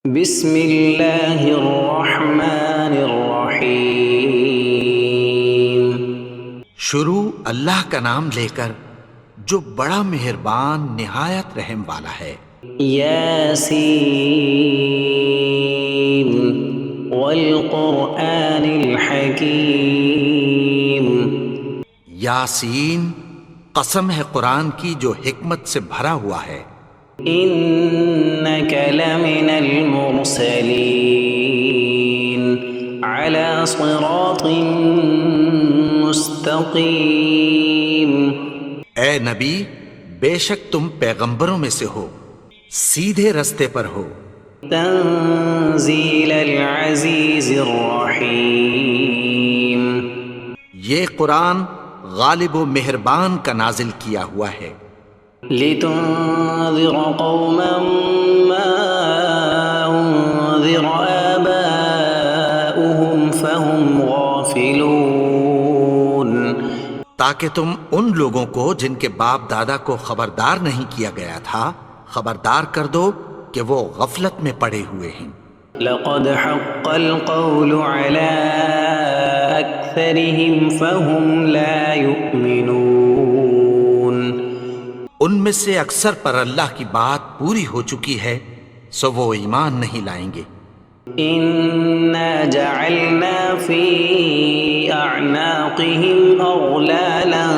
بسم اللہ الرحمن الرحیم۔ شروع اللہ کا نام لے کر جو بڑا مہربان نہایت رحم والا ہے۔ یاسین والقرآن الحکیم۔ یاسین، قسم ہے قرآن کی جو حکمت سے بھرا ہوا ہے۔ انک لمن المرسلین علی صراط مستقیم۔ اے نبی، بے شک تم پیغمبروں میں سے ہو، سیدھے رستے پر ہو۔ تنزیل العزیز الرحیم۔ یہ قرآن غالب و مہربان کا نازل کیا ہوا ہے۔ لتنذر قوما ما انذر آباؤهم فهم غافلون۔ تاکہ تم ان لوگوں کو جن کے باپ دادا کو خبردار نہیں کیا گیا تھا خبردار کر دو کہ وہ غفلت میں پڑے ہوئے ہیں۔ لقد حق القول على أكثرهم فهم لا يؤمنون۔ ان میں سے اکثر پر اللہ کی بات پوری ہو چکی ہے، سو وہ ایمان نہیں لائیں گے۔ إنا جعلنا في أعناقهم أغلالا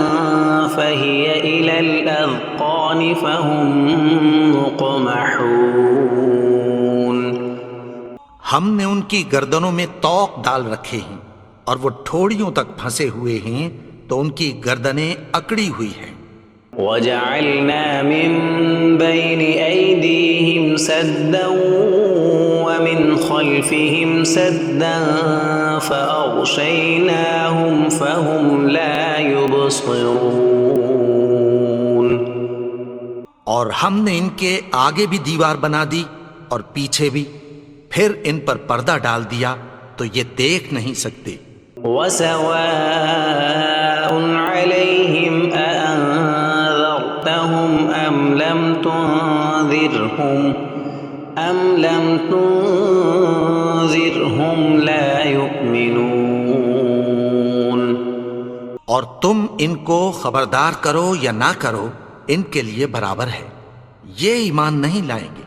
فهي إلى الأذقان فهم مقمحون۔ ہم نے ان کی گردنوں میں طوق ڈال رکھے ہیں اور وہ ٹھوڑیوں تک پھنسے ہوئے ہیں، تو ان کی گردنیں اکڑی ہوئی ہیں۔ وجعلنا من بين أيديهم سدا ومن خلفهم سدا فأغشيناهم فهم لا يبصرون۔ اور ہم نے ان کے آگے بھی دیوار بنا دی اور پیچھے بھی، پھر ان پر پردہ ڈال دیا تو یہ دیکھ نہیں سکتے۔ وسواء عليهم أأنذرتهم أم لم تنذرهم لا يؤمنون۔ اور تم ان کو خبردار کرو یا نہ کرو، ان کے لیے برابر ہے، یہ ایمان نہیں لائیں گے۔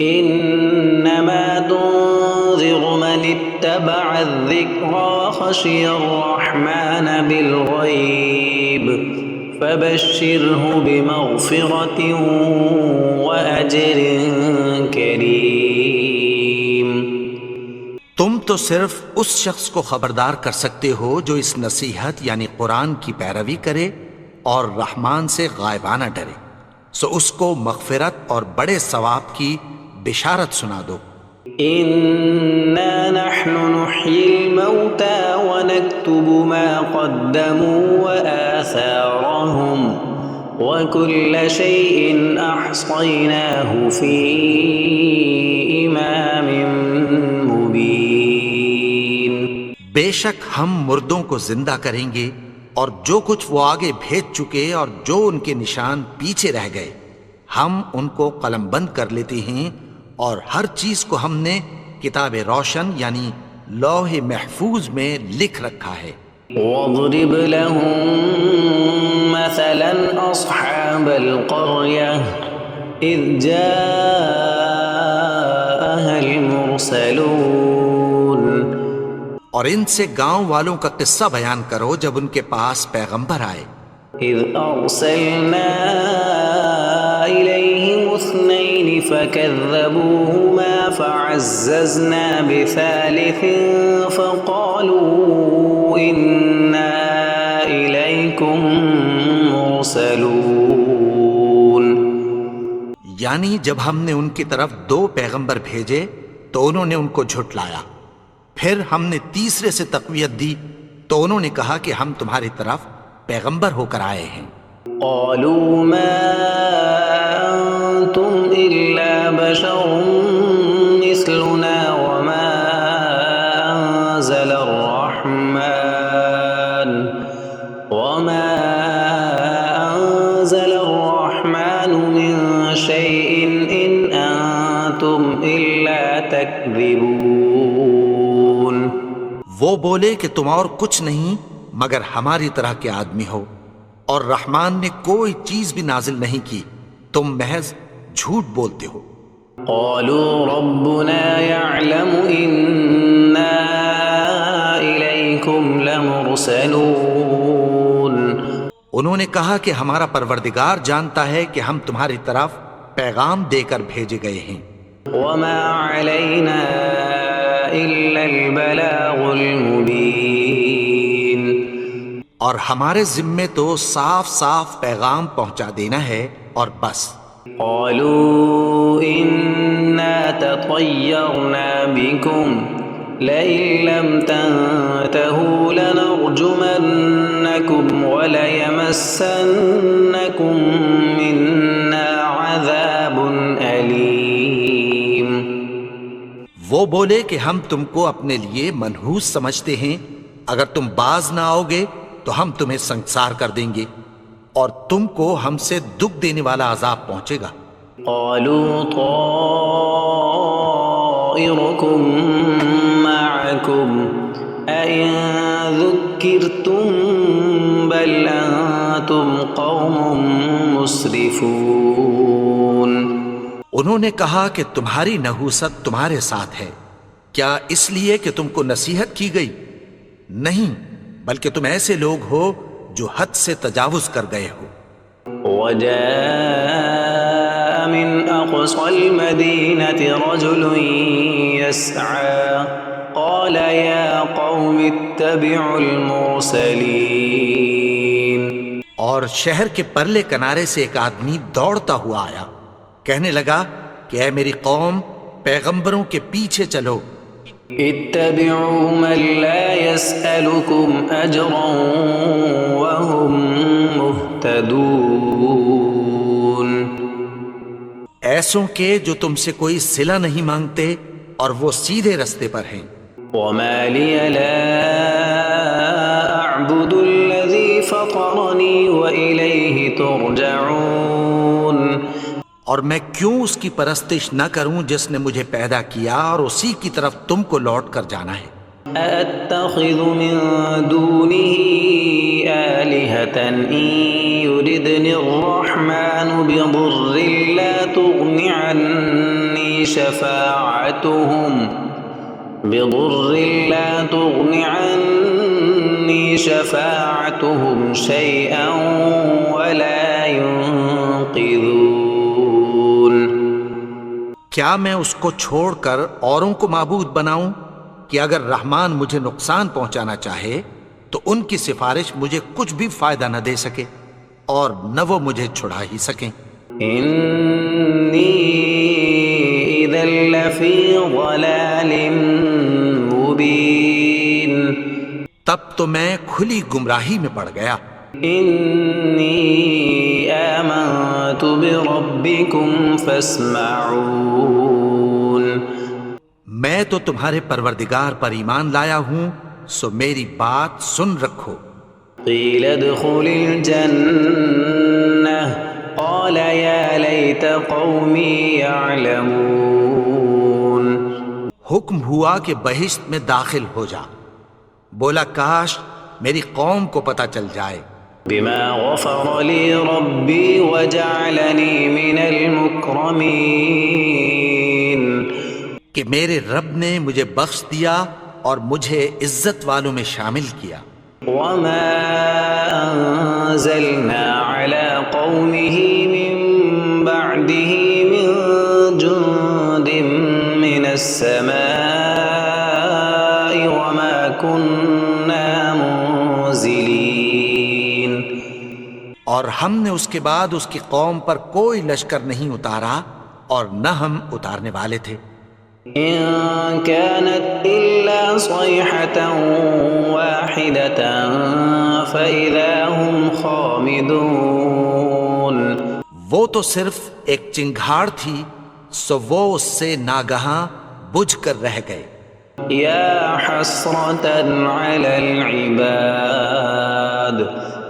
انما تنذر من اتبع الذکر وخشی الرحمن بالغیب فبشرہ بمغفرۃ واجر کریم۔ تم تو صرف اس شخص کو خبردار کر سکتے ہو جو اس نصیحت یعنی قرآن کی پیروی کرے اور رحمان سے غائبانہ ڈرے، سو اس کو مغفرت اور بڑے ثواب کی بشارت سنا دو۔ انا نحن نحيي الموتى ونكتب ما قدموا وآثارهم وكل شيء احصيناه في امام مبين۔ بے شک ہم مردوں کو زندہ کریں گے اور جو کچھ وہ آگے بھیج چکے اور جو ان کے نشان پیچھے رہ گئے ہم ان کو قلم بند کر لیتے ہیں، اور ہر چیز کو ہم نے کتاب روشن یعنی لوح محفوظ میں لکھ رکھا ہے۔ واضرب لهم مثلا اصحاب القرية اذ جاءها المرسلون۔ اور ان سے گاؤں والوں کا قصہ بیان کرو جب ان کے پاس پیغمبر آئے۔ اذ ارسلنا الیہم اثنین فکذبوہما فعززنا بثالث فقالوا انا الیکم مرسلون۔ یعنی جب ہم نے ان کی طرف 2 پیغمبر بھیجے تو انہوں نے ان کو جھٹلایا، پھر ہم نے تیسرے سے تقویت دی تو انہوں نے کہا کہ ہم تمہاری طرف پیغمبر ہو کر آئے ہیں۔ قالوا ما انتم الا بشر مثلنا وما انزل الرحمن من شيء ان انتم الا تكذبون وہ بولے کہ تم اور کچھ نہیں مگر ہماری طرح کے آدمی ہو، اور رحمان نے کوئی چیز بھی نازل نہیں کی، تم محض جھوٹ بولتے ہو۔ قالوا ربنا يعلم إنا إليكم لمرسلون انہوں نے کہا کہ ہمارا پروردگار جانتا ہے کہ ہم تمہاری طرف پیغام دے کر بھیجے گئے ہیں، وما علينا إلا البلاغ المبين اور ہمارے ذمے تو صاف صاف پیغام پہنچا دینا ہے اور بس۔ قالوا إنا تطيرنا بكم لئن لم تنتهوا لنرجمنكم وليمسنكم منا عذاب أليم وہ بولے کہ ہم تم کو اپنے لیے منحوس سمجھتے ہیں، اگر تم باز نہ آؤ گے تو ہم تمہیں سنگسار کر دیں گے اور تم کو ہم سے دکھ دینے والا عذاب پہنچے گا۔ قالوا طائركم معكم أئن ذكرتم بل أنتم قوم مسرفون انہوں نے کہا کہ تمہاری نحوست تمہارے ساتھ ہے، کیا اس لیے کہ تم کو نصیحت کی گئی؟ نہیں، بلکہ تم ایسے لوگ ہو جو حد سے تجاوز کر گئے ہو۔ وجاء من أقصى المدينة رجل يسعى قال يا قوم اتبعوا المرسلين اور شہر کے پرلے کنارے سے ایک آدمی دوڑتا ہوا آیا، کہنے لگا کہ اے میری قوم، پیغمبروں کے پیچھے چلو۔ اتبعوا من لا يسألكم أجرا وهم مهتدون ایسوں کے جو تم سے کوئی صلہ نہیں مانگتے اور وہ سیدھے رستے پر ہیں۔ وما لي لا أعبد الذي فطرني وإليه ترجعون اور میں کیوں اس کی پرستش نہ کروں جس نے مجھے پیدا کیا اور اسی کی طرف تم کو لوٹ کر جانا ہے۔ أأتخذ من دونه آلهة إن يردني الرحمن بضر لا تغن عني شفاعتهم شيئا ولا ينقذون کیا میں اس کو چھوڑ کر اوروں کو معبود بناؤں کہ اگر رحمان مجھے نقصان پہنچانا چاہے تو ان کی سفارش مجھے کچھ بھی فائدہ نہ دے سکے اور نہ وہ مجھے چھڑا ہی سکیں۔ إني إذا لفي ضلال مبين تب تو میں کھلی گمراہی میں پڑ گیا۔ إني آمنت بربكم فاسمعون میں تو تمہارے پروردگار پر ایمان لایا ہوں، سو میری بات سن رکھو۔ قيل ادخل الجنة قال يا ليت قومي يعلمون حکم ہوا کہ بہشت میں داخل ہو جا، بولا کاش میری قوم کو پتہ چل جائے۔ بما غفر لي ربي وجعلني من المكرمين کہ میرے رب نے مجھے بخش دیا اور مجھے عزت والوں میں شامل کیا۔ وما أنزلنا على قومه من بعده من جند من السماء وما كنا منزلين اور ہم نے اس کے بعد اس کی قوم پر کوئی لشکر نہیں اتارا اور نہ ہم اتارنے والے تھے۔ إن كانت إلا صيحة واحدة فإذا هم خامدون وہ تو صرف ایک چنگھاڑ تھی، سو وہ اس سے ناگہاں بجھ کر رہ گئے۔ يا حسرة على العباد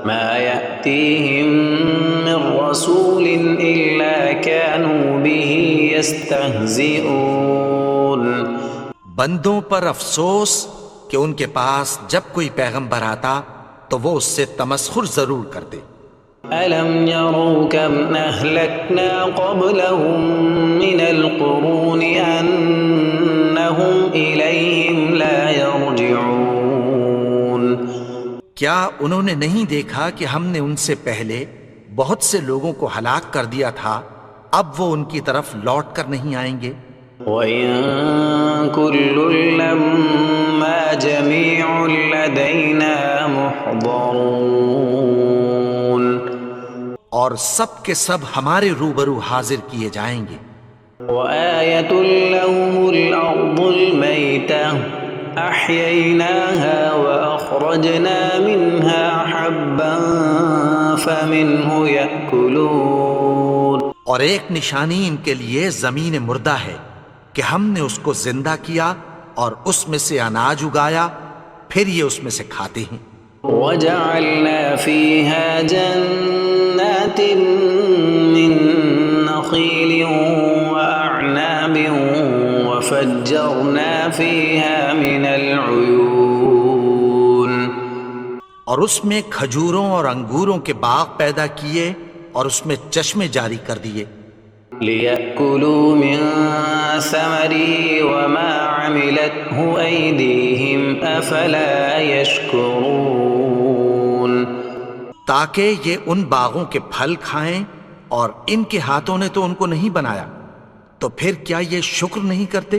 ما يأتيهم من رسول إلا كانوا به يستهزئون بندوں پر افسوس کہ ان کے پاس جب کوئی پیغمبر آتا تو وہ اس سے تمسخر ضرور کرتے۔ ألم يروا كم أهلكنا قبلهم من القرون أنهم إليهم لا يرجعون کیا انہوں نے نہیں دیکھا کہ ہم نے ان سے پہلے بہت سے لوگوں کو ہلاک کر دیا تھا، اب وہ ان کی طرف لوٹ کر نہیں آئیں گے؟ وَإِن كُلٌّ لَّمَّا جَمِيعٌ لَّدَيْنَا مُحْضَرُونَ اور سب کے سب ہمارے روبرو حاضر کیے جائیں گے۔ وَآيَةٌ لَّهُمُ الْأَرْضُ الْمَيْتَةُ أَحْيَيْنَاهَا وَأَخْرَجْنَا مِنْهَا حَبًّا فَمِنْهُ يَأْكُلُونَ اور ایک نشانی ان کے لیے زمین مردہ ہے کہ ہم نے اس کو زندہ کیا اور اس میں سے اناج اگایا، پھر یہ اس میں سے کھاتے ہیں۔ وَجَعَلْنَا فِيهَا جَنَّاتٍ مِّن نَّخِيلٍ وَأَعْنَابٍ وَفَجَّرْنَا فِيهَا مِنَ الْعُيُونِ اور اس میں کھجوروں اور انگوروں کے باغ پیدا کیے اور اس میں چشمے جاری کر دیے، لِيَأْكُلُوا مِن ثَمَرِهِ وَمَا عَمِلَتْهُ أَيْدِيهِمْ أَفَلَا يَشْكُرُونَ تاکہ یہ ان باغوں کے پھل کھائیں، اور ان کے ہاتھوں نے تو ان کو نہیں بنایا، تو پھر کیا یہ شکر نہیں کرتے؟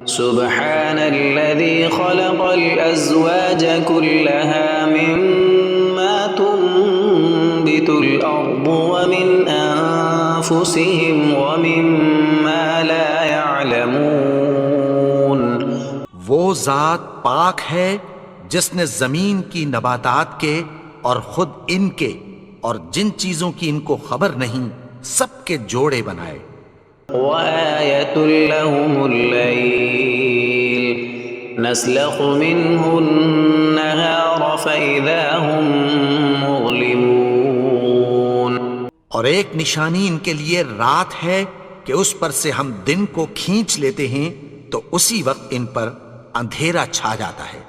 سبحان الذي خلق الأزواج كلها مما تنبت الأرض ومن أنفسهم ومما لا يعلمون وہ ذات پاک ہے جس نے زمین کی نباتات کے اور خود ان کے اور جن چیزوں کی ان کو خبر نہیں سب کے جوڑے بنائے۔ وآية لهم الليل نسلخ منه النهار فإذا هم مظلمون اور ایک نشانی ان کے لیے رات ہے کہ اس پر سے ہم دن کو کھینچ لیتے ہیں تو اسی وقت ان پر اندھیرا چھا جاتا ہے۔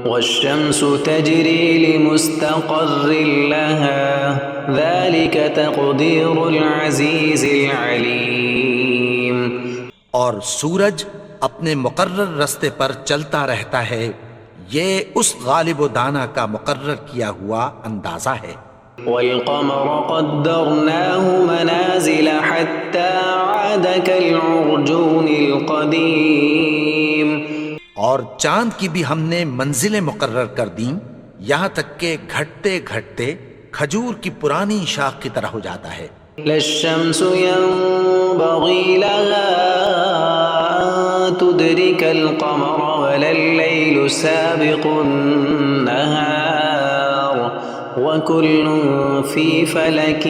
والشمس تجري لمستقر لها ذلك تقدير العزيز العليم اور سورج اپنے مقرر رستے پر چلتا رہتا ہے، یہ اس غالب و دانا کا مقرر کیا ہوا اندازہ ہے۔ والقمر قدرناه منازل حتى عاد كالعرجون القديم اور چاند کی بھی ہم نے منزلیں مقرر کر دیں، یہاں تک کہ گھٹتے گھٹتے کھجور کی پرانی شاخ کی طرح ہو جاتا ہے۔ لا الشمس ينبغي لها أن تدرك القمر ولا الليل سابق النهار وكل في فلك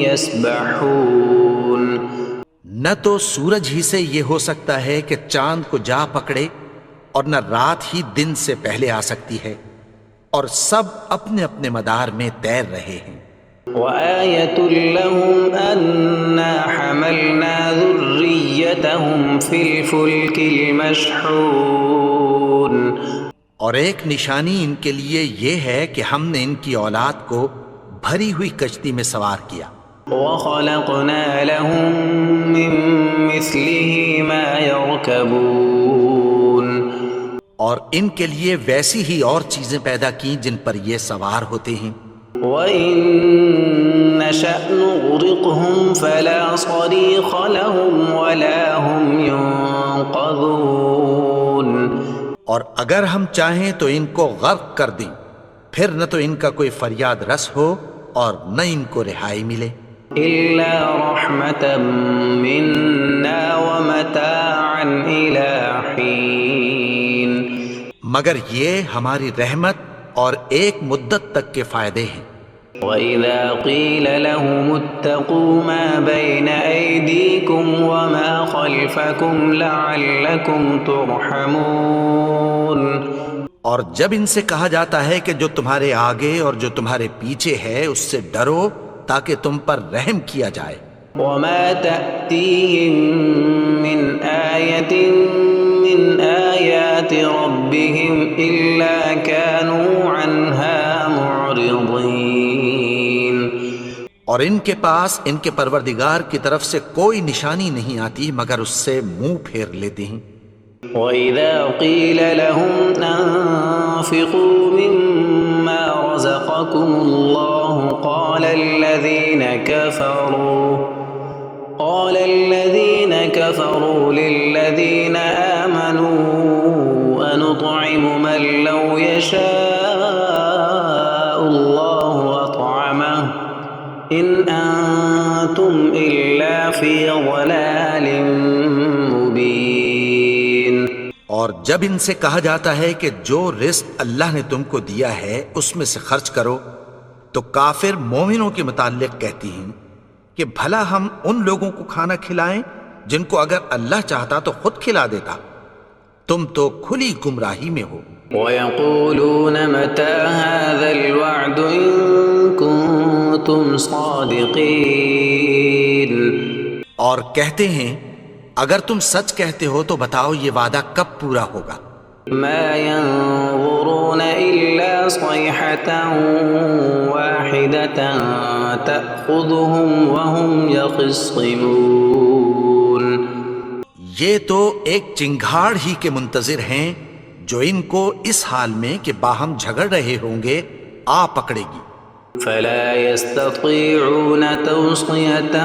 يسبحون نہ تو سورج ہی سے یہ ہو سکتا ہے کہ چاند کو جا پکڑے، اور نہ رات ہی دن سے پہلے آ سکتی ہے، اور سب اپنے اپنے مدار میں تیر رہے ہیں۔ وآية لهم أنا حملنا ذريتهم في الفلك المشحون اور ایک نشانی ان کے لیے یہ ہے کہ ہم نے ان کی اولاد کو بھری ہوئی کشتی میں سوار کیا، وخلقنا لهم من مثله ما يركبون اور ان کے لیے ویسی ہی اور چیزیں پیدا کی جن پر یہ سوار ہوتے ہیں۔ وَإِن نَّشَأْ نُغْرِقْهُمْ فَلَا صَرِيخَ لَهُمْ وَلَا هُمْ يُنقَذُونَ اور اگر ہم چاہیں تو ان کو غرق کر دیں، پھر نہ تو ان کا کوئی فریاد رس ہو اور نہ ان کو رہائی ملے۔ إِلَّا رَحْمَةً مِّنَّا وَمَتَاعًا إِلَىٰ حِينٍ مگر یہ ہماری رحمت اور ایک مدت تک کے فائدے ہیں۔ وَإِذَا قِيلَ لَهُمُ اتَّقُوا مَا بَيْنَ أَيْدِيكُمْ وَمَا خَلْفَكُمْ لَعَلَّكُمْ تُرْحَمُونَ اور جب ان سے کہا جاتا ہے کہ جو تمہارے آگے اور جو تمہارے پیچھے ہے اس سے ڈرو تاکہ تم پر رحم کیا جائے۔ وما تأتيهم من آية من آيات ربهم إلا كانوا عنها معرضين۔ اور ان کے پاس ان کے پروردگار کی طرف سے کوئی نشانی نہیں آتی مگر اس سے منہ پھیر لیتے ہیں۔ وَإِذَا قِيلَ لَهُمْ أَنفِقُوا مِمَّا رَزَقَكُمُ اللَّهُ قَالَ الَّذِينَ كَفَرُوا لِلَّذِينَ آمَنُوا أَنُطْعِمُ مَن لَّوْ يَشَاءُ اللَّهُ أَطْعَمَهُ إِنْ أَنتُمْ إِلَّا فِي ضَلَالٍ مُّبِينٍ۔ اور جب ان سے کہا جاتا ہے کہ جو رزق اللہ نے تم کو دیا ہے اس میں سے خرچ کرو، تو کافر مومنوں کے متعلق کہتی ہیں کہ بھلا ہم ان لوگوں کو کھانا کھلائیں جن کو اگر اللہ چاہتا تو خود کھلا دیتا، تم تو کھلی گمراہی میں ہو۔ وَيَقُولُونَ مَتَى هَذَا الْوَعْدُ إِن كُنتُمْ صَادِقِينَ۔ اور کہتے ہیں اگر تم سچ کہتے ہو تو بتاؤ یہ وعدہ کب پورا ہوگا؟ مَا يَنظُرُونَ إِلَّا صَيْحَةً وَاحِدَةً تَأْخُذُهُمْ وَهُمْ يَخِصِّمُونَ۔ یہ تو ایک چنگھاڑ ہی کے منتظر ہیں جو ان کو اس حال میں کہ باہم جھگڑ رہے ہوں گے آ پکڑے گی۔ فَلَا يَسْتَطِيعُونَ تَوْصِيَةً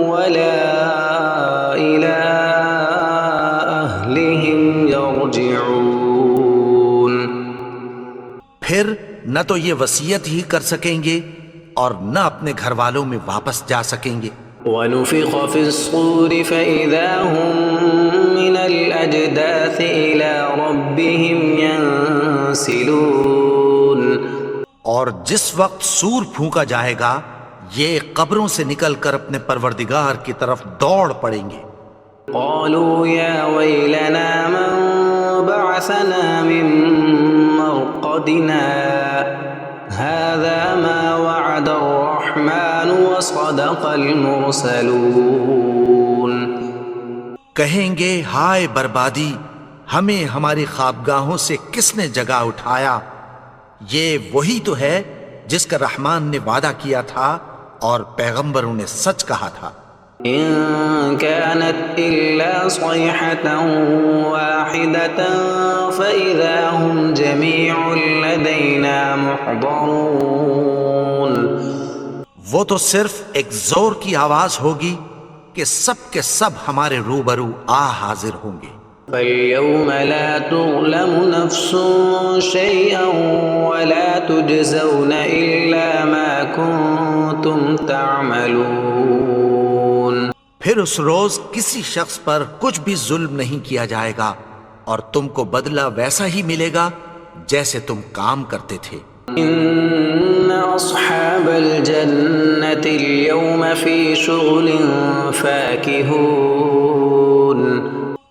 وَلَا إِلَىٰ أَهْلِهِمْ يَرْجِعُونَ۔ پھر نہ تو یہ وصیت ہی کر سکیں گے اور نہ اپنے گھر والوں میں واپس جا سکیں گے۔ وَنُفِخَ فِي الصُّورِ فَإِذَا هُم مِّنَ الْأَجْدَاثِ إِلَىٰ رَبِّهِمْ يَنسِلُونَ۔ اور جس وقت سور پھونکا جائے گا یہ قبروں سے نکل کر اپنے پروردگار کی طرف دوڑ پڑیں گے۔ قالوا يا ويلنا من بعثنا من مرقدنا هذا ما وعد الرحمن وصدق المرسلون۔ کہیں گے ہائے بربادی، ہمیں ہماری خوابگاہوں سے کس نے جگا اٹھایا؟ یہ وہی تو ہے جس کا رحمان نے وعدہ کیا تھا اور پیغمبروں نے سچ کہا تھا۔ إن كانت إلا صيحة واحدة فإذا هم جميع لدينا محضرون۔ وہ تو صرف ایک زور کی آواز ہوگی کہ سب کے سب ہمارے روبرو حاضر ہوں گے۔ فَالْيَوْمَ لَا تُظْلَمُ نَفْسٌ شَيْئًا وَلَا تُجْزَوْنَ إِلَّا مَا كُنتُمْ تَعْمَلُونَ۔ پھر اس روز کسی شخص پر کچھ بھی ظلم نہیں کیا جائے گا اور تم کو بدلہ ویسا ہی ملے گا جیسے تم کام کرتے تھے۔ إِنَّ أَصْحَابَ الْجَنَّةِ الْيَوْمَ فِي شُغُلٍ فَاكِهُونَ۔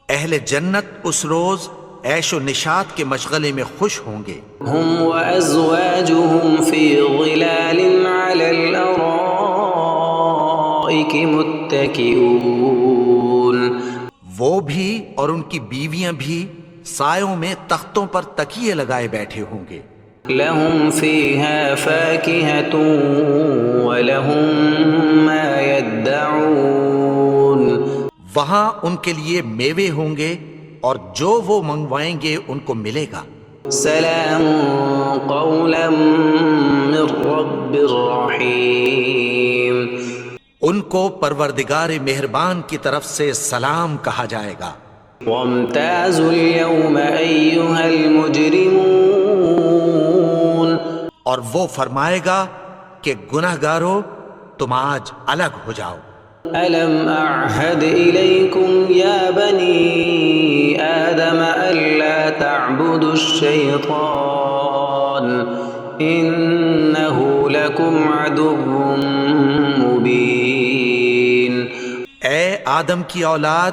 اہل جنت اس روز عیش و نشاط کے مشغلے میں خوش ہوں گے۔ هُمْ وَأَزْوَاجُهُمْ فِي ظِلَالٍ عَلَى الْأَرَائِكِ مُتَّكِئُونَ۔ وہ بھی اور ان کی بیویاں بھی سایوں میں تختوں پر تکیے لگائے بیٹھے ہوں گے۔ لَهُمْ فِيهَا فَاكِهَةٌ وَلَهُمْ مَا يَدَّعُونَ۔ وہاں ان کے لیے میوے ہوں گے اور جو وہ منگوائیں گے ان کو ملے گا۔ سلام قولا من رب رحیم۔ ان کو پروردگار مہربان کی طرف سے سلام کہا جائے گا۔ وامتازوا اليوم ایھا المجرمون۔ اور وہ فرمائے گا کہ گنہگارو تم آج الگ ہو جاؤ۔ ألم أعهد إليكم يا بني آدم ألا تعبدوا الشيطان إنه لكم عدو مبين۔ اے آدم کی اولاد،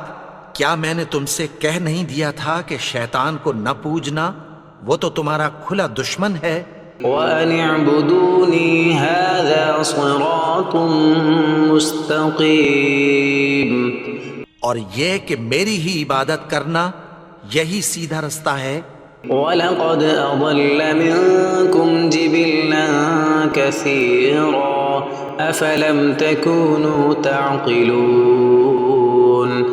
کیا میں نے تم سے کہہ نہیں دیا تھا کہ شیطان کو نہ پوجنا؟ وہ تو تمہارا کھلا دشمن ہے. وَأَنِ اعْبُدُونِي هَذَا صِرَاطٌ مُسْتَقِيمٌ. اور یہ کہ میری ہی عبادت کرنا یہی سیدھا رستہ ہے. وَلَقَدْ أَضَلَّ مِنكُمْ جِبِلًّا كَثِيرًا أَفَلَمْ تَكُونُوا تَعْقِلُونَ.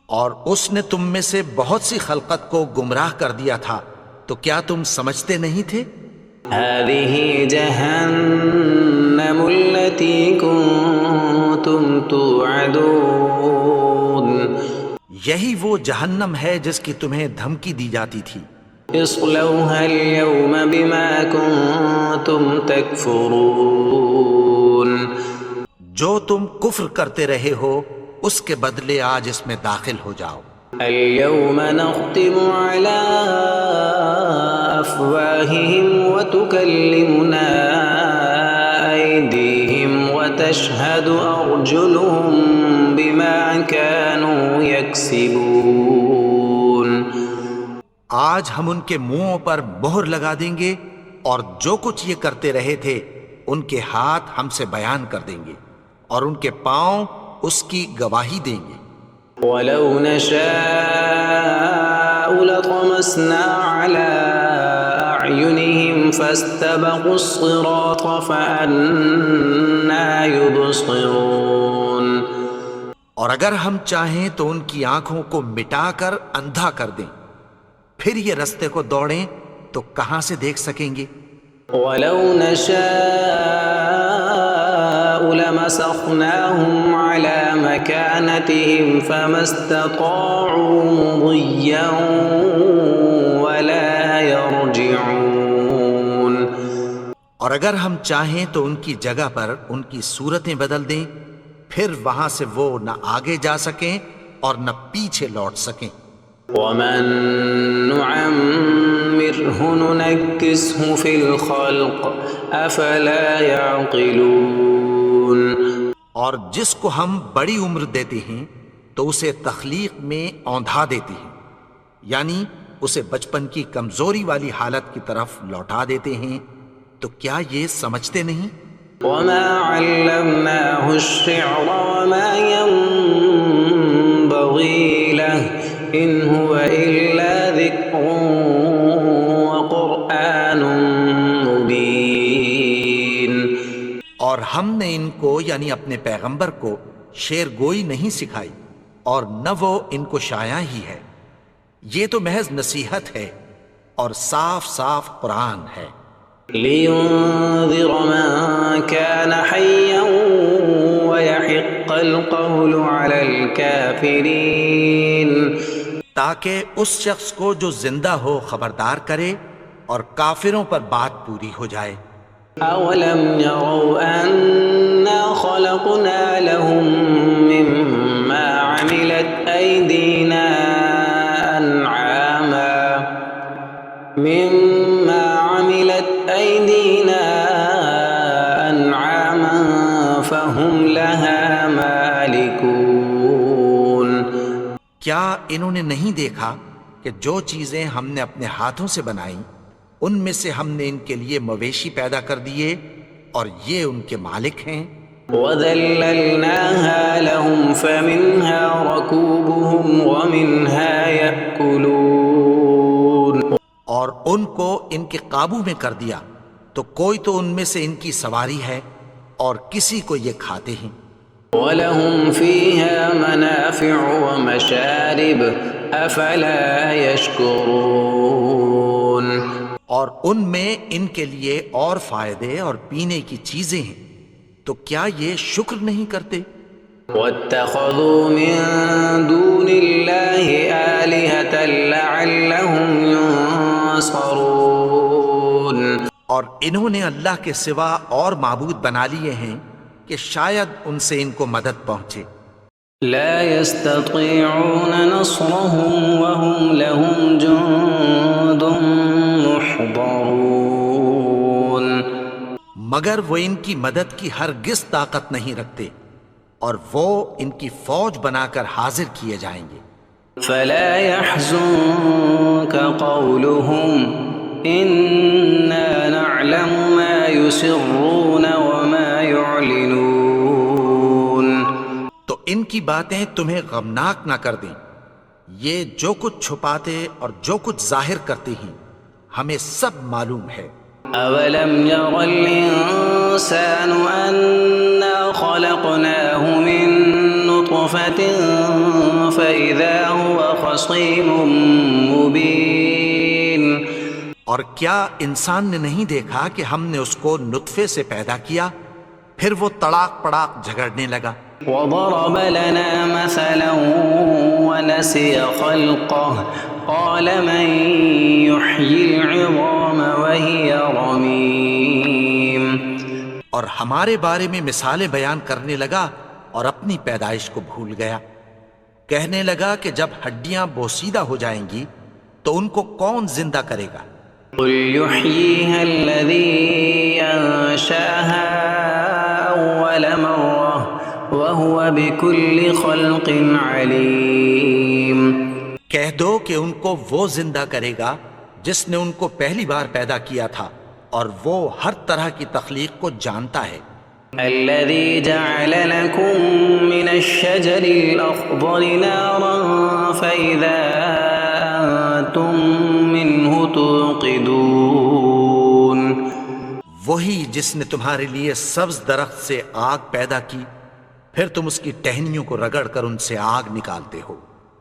اور اس نے تم میں سے بہت سی خلقت کو گمراہ کر دیا تھا، تو کیا تم سمجھتے نہیں تھے؟ هَذِهِ جَهَنَّمُ الَّتِي كُنتُمْ تُوعَدُونَ. یہی وہ جہنم ہے جس کی تمہیں دھمکی دی جاتی تھی. اصلوها اليوم بما كنتم تكفرون. جو تم کفر کرتے رہے ہو اس کے بدلے آج اس میں داخل ہو جاؤ. اليوم نختم على أفواههم وتكلمنا أيديهم وتشهد أرجلهم بما كانوا يكسبون. آج ہم ان کے منہوں پر مہر لگا دیں گے اور جو کچھ یہ کرتے رہے تھے ان کے ہاتھ ہم سے بیان کر دیں گے اور ان کے پاؤں اس کی گواہی دیں گے. وَلَوْ نَشَاءُ لَطَمَسْنَا عَلَىٰ أَعْيُنِهِمْ فَاسْتَبَقُوا الصِّرَاطَ فَأَنَّىٰ يُبْصِرُونَ. اور اگر ہم چاہیں تو ان کی آنکھوں کو مٹا کر اندھا کر دیں، پھر یہ رستے کو دوڑیں تو کہاں سے دیکھ سکیں گے؟ وَلَوْ نَشَاءُ لَمَسَخْنَاهُمْ عَلَىٰ مَكَانَتِهِمْ فَمَا اسْتَطَاعُوا مُضِيًّا وَلَا يَرْجِعُونَ. اور اگر ہم چاہیں تو ان کی جگہ پر ان کی صورتیں بدل دیں، پھر وہاں سے وہ نہ آگے جا سکیں اور نہ پیچھے لوٹ سکیں. وَمَن نُعَمِّرْهُ نُنَكِّسْهُ فِي الْخَلْقِ أَفَلَا يَعْقِلُونَ. اور جس کو ہم بڑی عمر دیتے ہیں تو اسے تخلیق میں اوندھا دیتے ہیں، یعنی اسے بچپن کی کمزوری والی حالت کی طرف لوٹا دیتے ہیں. تو کیا یہ سمجھتے نہیں؟ وَمَا عَلَّمْنَاهُ الشِّعْرَ وَمَا يَنبَغِي لَهُ إِنْ هُوَ إِلَّا ذِكْرٌ وَقُرْآنٌ مُبِينٌ. اور ہم نے ان کو یعنی اپنے پیغمبر کو شعر گوئی نہیں سکھائی اور نہ وہ ان کو شایع ہی ہے. یہ تو محض نصیحت ہے اور صاف صاف قرآن ہے. لِيُنذِرَ مَن كَانَ حَيًّا وَيَحِقَّ الْقَوْلُ عَلَى الْكَافِرِينَ. تاکہ اس شخص کو جو زندہ ہو خبردار کرے اور کافروں پر بات پوری ہو جائے. أَوَلَمْ يَرَوْا أَنَّا خَلَقْنَا لَهُم مِّمَّا عَمِلَتْ أَيْدِينَا أَنْعَامًا فَهُمْ لَهَا مَالِكُونَ. کیا انہوں نے نہیں دیکھا کہ جو چیزیں ہم نے اپنے ہاتھوں سے بنائیں ان میں سے ہم نے ان کے لیے مویشی پیدا کر دیے اور یہ ان کے مالک ہیں. وَذَلَّلْنَاهَا لَهُمْ فَمِنْهَا رَكُوبُهُمْ وَمِنْهَا يَأْكُلُونَ. اور ان کو ان کے قابو میں کر دیا تو کوئی تو ان میں سے ان کی سواری ہے اور کسی کو یہ کھاتے ہیں. وَلَهُمْ فِيهَا مَنَافِعُ وَمَشَارِبُ أَفَلَا يَشْكُرُونَ. اور ان میں ان کے لیے اور فائدے اور پینے کی چیزیں ہیں، تو کیا یہ شکر نہیں کرتے؟ وَاتَّخَذُوا مِن دُونِ اللَّهِ آلِهَةً لَعَلَّهُمْ يُنصَرُونَ. اور انہوں نے اللہ کے سوا اور معبود بنا لیے ہیں کہ شاید ان سے ان کو مدد پہنچے. لا يستطيعون نصرهم وهم لهم جند محضرون. مگر وہ ان کی مدد کی ہرگز طاقت نہیں رکھتے اور وہ ان کی فوج بنا کر حاضر کیے جائیں گے. فلا يحزنك قولهم إنا نعلم ما يسرون وما يعلنون. تو ان کی باتیں تمہیں غمناک نہ کر دیں، یہ جو کچھ چھپاتے اور جو کچھ ظاہر کرتے ہیں ہمیں سب معلوم ہے۔ أولم ير الإنسان أنا خلقناه من نطفة فإذا هو خصيم مبين. اور کیا انسان نے نہیں دیکھا کہ ہم نے اس کو نطفے سے پیدا کیا پھر وہ تڑاک پڑاک جھگڑنے لگا۔ وضرب لنا مثلا ونسي خلقه قال من يحيي العظام وهي رميم. اور ہمارے بارے میں مثالیں بیان کرنے لگا اور اپنی پیدائش کو بھول گیا، کہنے لگا کہ جب ہڈیاں بوسیدہ ہو جائیں گی تو ان کو کون زندہ کرے گا؟ قل يحييها الذي أنشأها أول مرة وهو بكل خلق عليم. کہہ دو کہ ان کو وہ زندہ کرے گا جس نے ان کو پہلی بار پیدا کیا تھا اور وہ ہر طرح کی تخلیق کو جانتا ہے۔ الذي جعل لكم من الشجر الأخضر نارا فإذا أنتم منه توقدون. وہی جس نے تمہارے لیے سبز درخت سے آگ پیدا کی پھر تم اس کی ٹہنیوں کو رگڑ کر ان سے آگ نکالتے ہو۔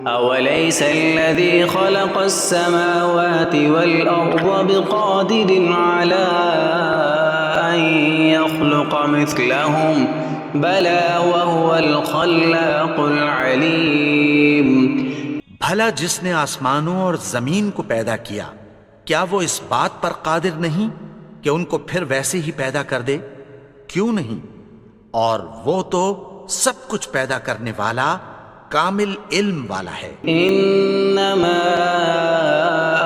أوليس الذي خلق السماوات والأرض بقادر على أن يخلق مثلهم بلى وهو الخلاق العليم. بھلا جس نے آسمانوں اور زمین کو پیدا کیا کیا وہ اس بات پر قادر نہیں کہ ان کو پھر ویسے ہی پیدا کر دے؟ کیوں نہیں؟ اور وہ تو سب کچھ پیدا کرنے والا کامل علم والا ہے۔ إنما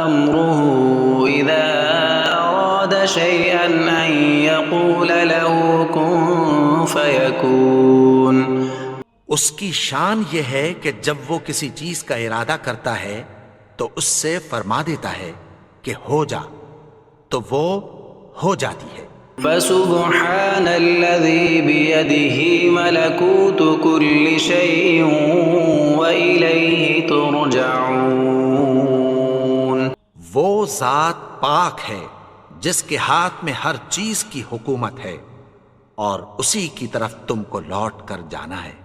أمره إذا أراد شيئا أن يقول له كن فيكون. اس کی شان یہ ہے کہ جب وہ کسی چیز کا ارادہ کرتا ہے تو اس سے فرما دیتا ہے کہ ہو جا، تو وہ ہو جاتی ہے۔ فسبحان الذي بيده ملكوت كل شيء وإليه ترجعون. وہ ذات پاک ہے جس کے ہاتھ میں ہر چیز کی حکومت ہے اور اسی کی طرف تم کو لوٹ کر جانا ہے۔